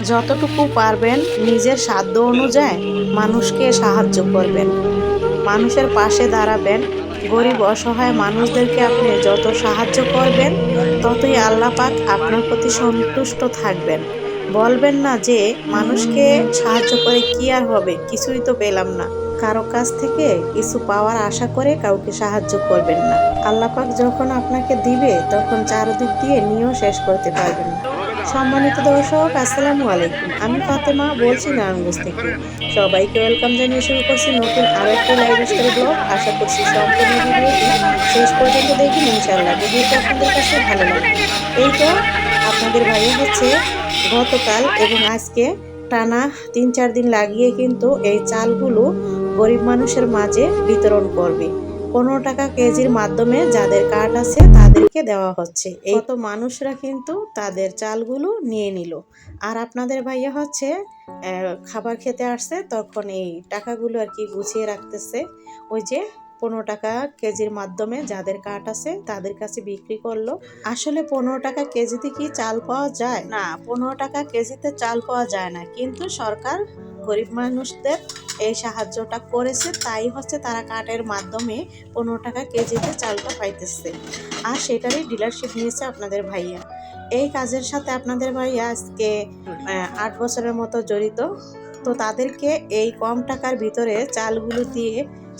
যতটুকু পারবেন নিজের সাধ্য অনুযায়ী মানুষকে সাহায্য করবেন, মানুষের পাশে দাঁড়াবেন। গরিব অসহায় মানুষদেরকে আপনি যত সাহায্য করবেন ততই আল্লাহ পাক আপনার প্রতি সন্তুষ্ট থাকবেন। বলবেন না যে মানুষকে সাহায্য করে কি আর হবে, কিছুই তো পেলাম না। কারো কাছ থেকে কিছু পাওয়ার আশা করে কাউকে সাহায্য করবেন না। আল্লাহ পাক যখন আপনাকে দিবে তখন চারদিক দিয়ে নিয়েও শেষ করতে পারবেন না। সম্মানিত দর্শক, আসসালামু আলাইকুম। আমি ফাতেমা বলছি নারায়ণগঞ্জ থেকে। সবাইকে ওয়েলকাম জানিয়ে শুরু করছি নতুন আরো একটি লাইভ স্টোরি ব্লগ। আশা করছি সম্পূর্ণ ভিডিওটি শেষ পর্যন্ত দেখবেন, ইনশাআল্লাহ ভিডিওটি আপনাদের কাছে ভালো লাগবে। এই তো আপনাদের ভাইয়া হচ্ছে গতকাল এবং আজকে টানা ৩-৪ দিন লাগিয়ে কিন্তু এই চালগুলো গরিব মানুষের মাঝে বিতরণ করবে। 15 টাকা কেজির মাধ্যমে যাদের কার্ড আছে তাদেরকে দেওয়া হচ্ছে। এই তো মানুষরা কিন্তু তাদের চালগুলো নিয়ে নিল। আর আপনাদের ভাইয়া হচ্ছে খাবার খেতে আসছে, তখন এই টাকাগুলো আর কি গুছিয়ে রাখতেছে। ওই যে 15 টাকা কেজির মাধ্যমে যাদের কার্ড আছে তাদের কাছে বিক্রি করলো। আসলে 15 টাকা কেজিতে কি চাল পাওয়া যায়? না, 15 টাকা কেজিতে চাল পাওয়া যায় না, কিন্তু সরকার গরিব মানুষদের এই সাহায্যটা করেছে, তাই হচ্ছে তারা কার্ডের মাধ্যমে 15 টাকা কেজিতে চালটা পাইতেছে। আর সেটারই ডিলারশিপ নিয়েছে আপনাদের ভাইয়া। এই কাজের সাথে আপনাদের ভাইয়া আজকে 8 বছরের মতো জড়িত। তো তাদেরকে এই কম টাকার ভিতরে চালগুলো দিয়ে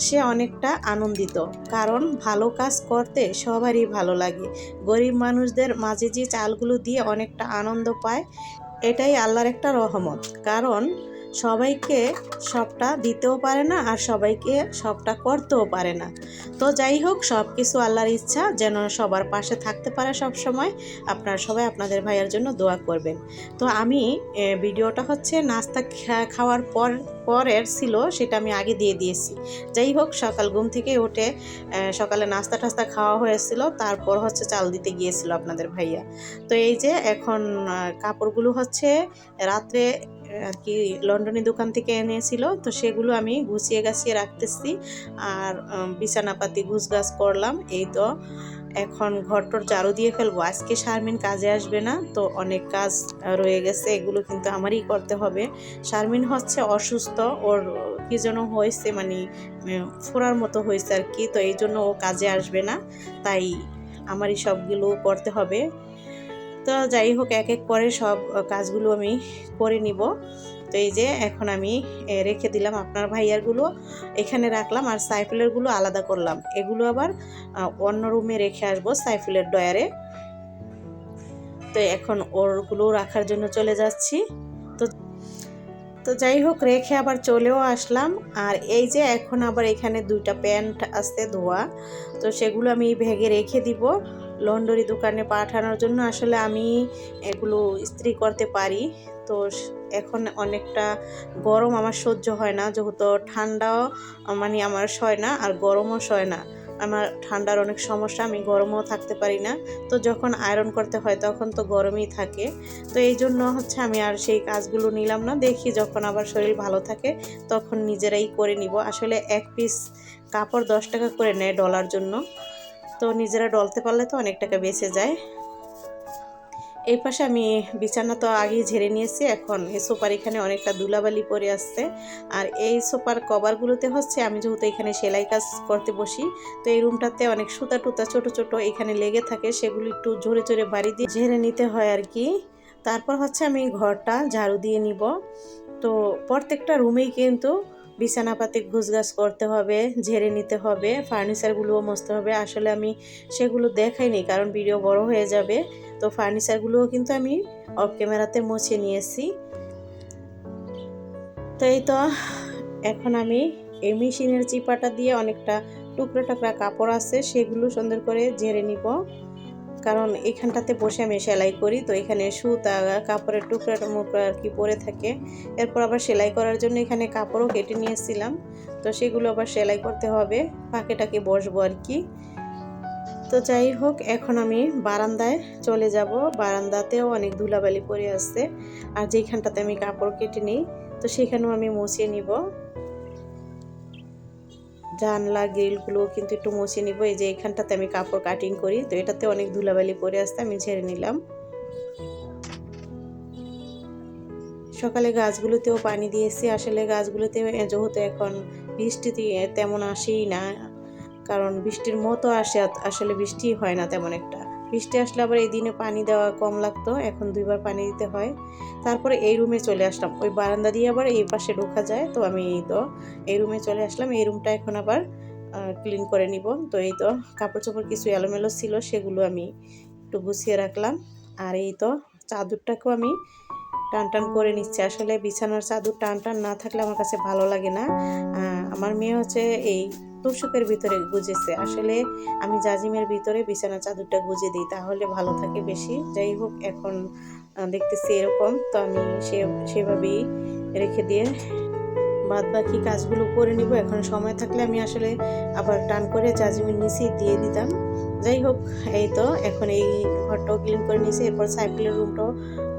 সে অনেকটা আনন্দিত, কারণ ভালো কাজ করতে সবারই ভালো লাগে। গরিব মানুষদের মাঝে যে চালগুলো দিয়ে অনেকটা আনন্দ পায়, এটাই আল্লাহর একটা রহমত। কারণ সবাইকে সবটা দিতেও পারে না, আর সবাইকে সবটা করতেও পারে না। তো যাই হোক, সব কিছু আল্লাহর ইচ্ছা, যেন সবার পাশে থাকতে পারে সব সময়। আপনারা সবাই আপনাদের ভাইয়ের জন্য দোয়া করবেন। তো আমি ভিডিওটা হচ্ছে নাস্তা খাওয়ার পরের ছিল, সেটা আমি আগে দিয়ে দিয়েছি। যাই হোক, সকাল ঘুম থেকে উঠে সকালে নাস্তা টাস্তা খাওয়া হয়েছিল, তারপর হচ্ছে চাল দিতে গিয়েছিল আপনাদের ভাইয়া। তো এই যে এখন কাপড়গুলো হচ্ছে রাত্রে আর কি লন্ডনী দোকান থেকে এনেছিল, তো সেগুলো আমি গুছিয়ে গাছিয়ে রাখতেছি। আর বিছানাপাতি গুছগাছ করলাম। এই তো এখন ঘরটর ঝাড়ু দিয়ে ফেলবো। আজকে শারমিন কাজে আসবে না, তো অনেক কাজ রয়ে গেছে, এগুলো কিন্তু আমারই করতে হবে। শারমিন হচ্ছে অসুস্থ, ওর কি যেন হয়েছে, মানে ফোড়ার মতো হয়েছে আর কি, তো এই জন্য ও কাজে আসবে না, তাই আমারই সবগুলো করতে হবে। তো যাই হোক, এক এক করে সব কাজগুলো আমি করে নিব। তো এই যে এখন আমি রেখে দিলাম আপনার ভাইয়ারগুলো এখানে রাখলাম, আর সাইফুলেরগুলো আলাদা করলাম। এগুলো আবার অন্য রুমে রেখে আসবো সাইফুলের ডয়ারে। তো এখন ওরগুলো রাখার জন্য চলে যাচ্ছি। তো তো যাই হোক, রেখে আবার চলেও আসলাম। আর এই যে এখন আবার এখানে 2টা প্যান্ট আছে ধোয়া, তো সেগুলো আমি ব্যাগে রেখে দিব লন্ডরি দোকানে পাঠানোর জন্য। আসলে আমি এগুলো ইস্ত্রি করতে পারি। তো এখন অনেকটা গরম আমার সহ্য হয় না, যেহেতু ঠান্ডাও মানে আমার সয় না, আর গরমও সয় না। আমার ঠান্ডার অনেক সমস্যা, আমি গরমও থাকতে পারি না। তো যখন আয়রন করতে হয় তখন তো গরমই থাকে। তো এই জন্য হচ্ছে আমি আর সেই কাজগুলো নিলাম না। দেখি যখন আবার শরীর ভালো থাকে তখন নিজেরাই করে নিব। আসলে এক পিস কাপড় 10 টাকা করে নেয় ডলার জন্য, তো নিজেরা ডলতে পারলে তো অনেক টাকা বেঁচে যায়। এই পাশে আমি বিছানা তো আগেই ঝেড়ে নিয়েছি, এখন এই সোফার এখানে অনেকটা ধুলাবালি পড়ে আসছে। আর এই সোফার কভারগুলোতে হচ্ছে আমি যেহেতু এখানে সেলাই কাজ করতে বসি, তো এই রুমটাতে অনেক সুতা টুতা ছোট ছোট এখানে লেগে থাকে, সেগুলো একটু জোরে জোরে বাড়ি দিয়ে ঝেড়ে নিতে হয় আর কি। তারপর হচ্ছে আমি ঘরটা ঝাড়ু দিয়ে নিব। তো প্রত্যেকটা রুমেই কিন্তু বিছানাপাতি গুছগাছ করতে হবে, ঝেড়ে নিতে হবে, ফার্নিচারগুলোও মুছতে হবে। আসলে আমি সেগুলো দেখাইনি, কারণ ভিডিও বড় হয়ে যাবে। তো ফার্নিচারগুলোও কিন্তু আমি অফ ক্যামেরাতে মুছে নিয়েছি। তো এই তো এখন আমি এই মেশিনের চিপাটা দিয়ে অনেকটা টুকরা টুকরা কাপড় আছে সেগুলো সুন্দর করে ঝেড়ে নিব, কারণ এখানটাতে বসে আমি সেলাই করি। তো এখানে সুতা কাপড়ের টুকরা মুকরা আর কি পরে থাকে। এরপর আবার সেলাই করার জন্য এখানে কাপড়ও কেটে নিয়েছিলাম, তো সেগুলো আবার সেলাই করতে হবে, পাকেটাকে বসবো আর কি। তো যাই হোক, এখন আমি বারান্দায় চলে যাব। বারান্দাতেও অনেক ধুলাবালি পড়ে আসছে, আর যেখানটাতে আমি কাপড় কেটে নিই তো সেখানেও আমি মুছিয়ে নিব। জানলা গ্রিলগুলো কিন্তু একটু মুছে নিব। এই যে এখানটাতে আমি কাপড় কাটিং করি, তো এটাতে অনেক ধুলাবালি পড়ে আসতে আমি ঝেড়ে নিলাম। সকালে গাছগুলোতেও পানি দিয়েছি। আসলে গাছগুলোতে যেহেতু এখন বৃষ্টি তেমন আসেই না, কারণ বৃষ্টির মতো আসে, আসলে বৃষ্টি হয় না তেমন একটা। বৃষ্টি আসলে আবার এই দিনে পানি দেওয়া কম লাগতো, এখন 2বার পানি দিতে হয়। তারপরে এই রুমে চলে আসলাম, ওই বারান্দা দিয়ে আবার এই পাশে ঢোকা যায়, তো আমি এই রুমে চলে আসলাম। এই রুমটা এখন আবার ক্লিন করে নিব। তো এই তো কাপড় চোপড় কিছু এলোমেলো ছিল, সেগুলো আমি একটু গুছিয়ে রাখলাম। আর এই তো চাদরটাকেও আমি টান টান করে নিচ্ছে। আসলে বিছানার চাদর টান টান না থাকলে আমার কাছে ভালো লাগে না। আমার মেয়ে হচ্ছে এই তোষকের ভিতরে গুজেছে। আসলে আমি জাজিমের ভিতরে বিছানার চাদরটা গুজে দিই, তাহলে ভালো থাকে বেশি। যাই হোক, এখন দেখতেছি এরকম, তো আমি সেভাবেই রেখে দিয়ে বাদ বাকি কাজগুলো করে নিব। এখন সময় থাকলে আমি আসলে আবার টান করে জাজিমের নিচে দিয়ে দিতাম। যাই হোক, এই তো এখন এই ঘরটাও ক্লিন করে নিয়েছি, এরপর সাইকেলের রুমটাও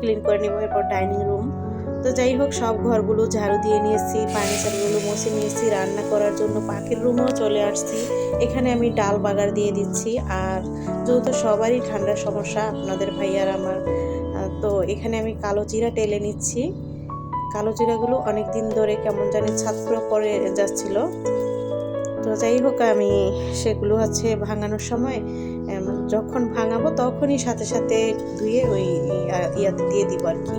ক্লিন করে নিব, এরপর ডাইনিং রুম। তো যাই হোক, সব ঘরগুলো ঝাড়ু দিয়ে নিয়েছি, ফার্নিচারগুলো মুছে নিয়েছি। রান্না করার জন্য পাখির রুমেও চলে আসছি। এখানে আমি ডাল বাগার দিয়ে দিচ্ছি। আর যেহেতু সবারই ঠান্ডার সমস্যা, আপনাদের ভাইয়ার আমার, তো এখানে আমি কালো জিরা টেলে নিচ্ছি। কালো জিরাগুলো অনেক দিন ধরে কেমন জানি ছাতপুরা পড়ে যাচ্ছিল। তো যাই হোক, আমি সেগুলো হচ্ছে ভাঙানোর সময় যখন ভাঙাবো তখনই সাথে সাথে ধুয়ে ওই ইয়াতে দিয়ে দিব আর কি।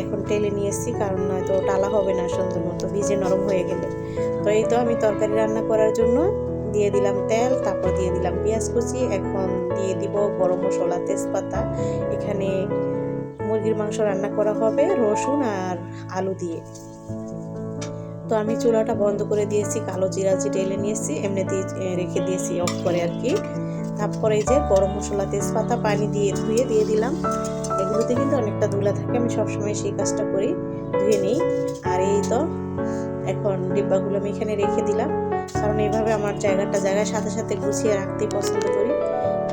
এখন টেলে নিয়েছি, কারণ নয়তো টালা হবে না সুন্দর মতো, ভিজে নরম হয়ে গেলে। তো এই তো আমি তরকারি রান্না করার জন্য দিয়ে দিলাম তেল, তারপর দিয়ে দিলাম পেঁয়াজ কুচি, এখন দিয়ে দিব গরম মশলা, তেজপাতা। এখানে মুরগির মাংস রান্না করা হবে রসুন আর আলু দিয়ে। তো আমি চুলাটা বন্ধ করে দিয়েছি, কালো জিরা টেলে নিয়েছি, এমনিতেই রেখে দিয়েছি অফ করে আর কি। তারপরে এই যে গরম মশলা, তেজপাতা পানি দিয়ে ধুয়ে দিয়ে দিলাম। এগুলোতে কিন্তু অনেকটা ধুলা থাকে, আমি সবসময় সেই কাজটা করি, ধুয়ে নিই। আর এই তো এখন ডিব্বাগুলো আমি এখানে রেখে দিলাম, কারণ এইভাবে আমার জায়গায় সাথে সাথে গুছিয়ে রাখতেই পছন্দ করি।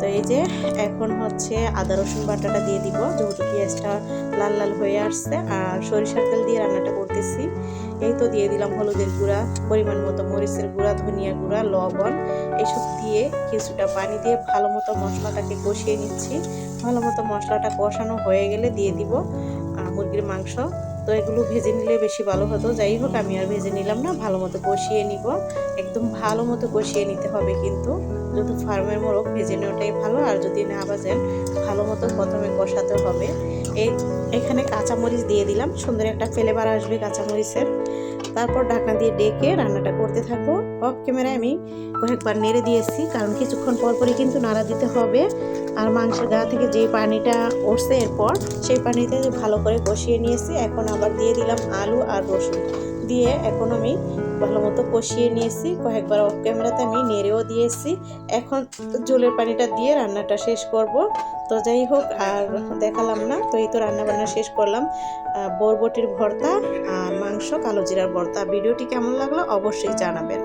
তো এই যে এখন হচ্ছে আদা রসুন বাটাটা দিয়ে দিব, যেহেতু পেঁয়াজটা লাল লাল হয়ে আসছে। আর সরিষার তেল দিয়ে রান্নাটা করতেছি। এই তো দিয়ে দিলাম হলুদের গুঁড়া, পরিমাণ মতো মরিচের গুঁড়া, ধনিয়া গুঁড়া, লবণ, এইসব দিয়ে কিছুটা পানি দিয়ে ভালো মতো মশলাটাকে কষিয়ে নিচ্ছি। ভালো মতো মশলাটা কষানো হয়ে গেলে দিয়ে দিব মুরগির মাংস। তো এগুলো ভেজে নিলে বেশি ভালো হতো। যাই হোক, আমি আর ভেজে নিলাম না, ভালো মতো কষিয়ে নিব। একদম ভালো মতো কষিয়ে নিতে হবে, কিন্তু যেহেতু ফার্মের মোরগ, ভেজে নেওয়াটাই ভালো। আর যদি না ভাজেন, ভালো মতো প্রথমে কষাতে হবে। এখানে কাঁচামরিচ দিয়ে দিলাম, সুন্দর একটা ফ্লেভার আসবে কাঁচামরিচের। তারপর ঢাকনা দিয়ে ডেকে রান্নাটা করতে থাকবো। অফ ক্যামেরায় আমি কয়েকবার নেড়ে দিয়েছি, কারণ কিছুক্ষণ পরপরই কিন্তু নাড়া দিতে হবে। আর মাংসের গা থেকে যে পানিটা উঠছে এরপর, সেই পানিতে ভালো করে কষিয়ে নিয়েছি। এখন আবার দিয়ে দিলাম আলু আর রসুন দিয়ে, এখন আমি ভালো মতো কষিয়ে নিয়েছি। কয়েকবার অফ ক্যামেরাতে আমি নেড়েও দিয়েছি। এখন ঝোলের পানিটা দিয়ে রান্নাটা শেষ করব। তো যাই হোক, আর দেখালাম না। তো এই তো রান্না বান্না শেষ করলাম। বরবটির ভর্তা আর মাংস, কালো জিরার ভর্তা। ভিডিওটি কেমন লাগলো অবশ্যই জানাবেন।